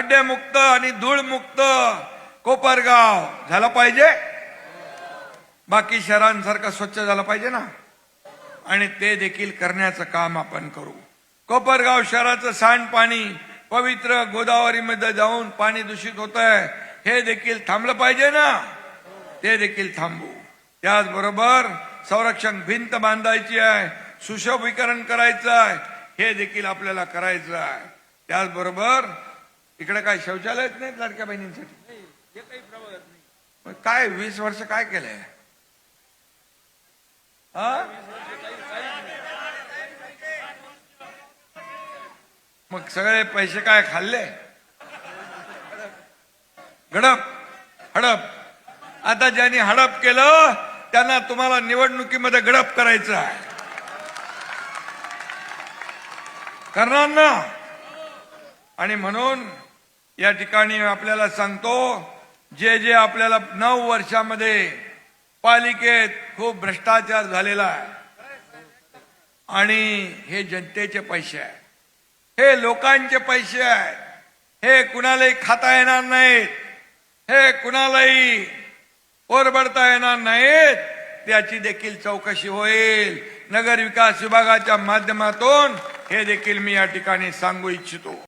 खड्डेमुक्त आणि धूळमुक्त कोपरगाव झालं पाहिजे. बाकी शहरांसारखं स्वच्छ झालं पाहिजे ना, आणि ते देखील करण्याचं काम आपण करू. कोपरगाव शहराचं सांडपाणी पवित्र गोदावरीमध्ये जाऊन पाणी दूषित होत आहे, हे देखील थांबलं पाहिजे ना, ते देखील थांबू. त्याचबरोबर संरक्षण भिंत बांधायची आहे, सुशोभीकरण करायचं आहे, हे देखील आपल्याला करायचं आहे. त्याचबरोबर इकडे काय शौचालयच नाहीत लाडक्या बहिणींसाठी, हे काही प्रभाव नाही. काय 20 वर्ष काय केलंय? मग सगळे पैसे काय खाल्ले? गडप हडप. आता ज्यांनी हडप केलं त्यांना तुम्हाला निवडणुकीमध्ये गडप करायचं आहे, करणार ना. आणि म्हणून या ठिकाणी आपल्याला सांगतो, जे आपल्याला 9 वर्षामध्ये पालिकेत खूप भ्रष्टाचार झालेला आहे, आणि हे जनतेचे पैसे आहेत, हे लोकांचे पैसे आहेत, हे कुणालाही खाता येणार नाहीत, हे कुणालाही ओरबडता येणार नाहीत. त्याची देखील चौकशी होईल नगर विकास विभागाच्या माध्यमातून, हे देखील मी या ठिकाणी सांगू इच्छितो.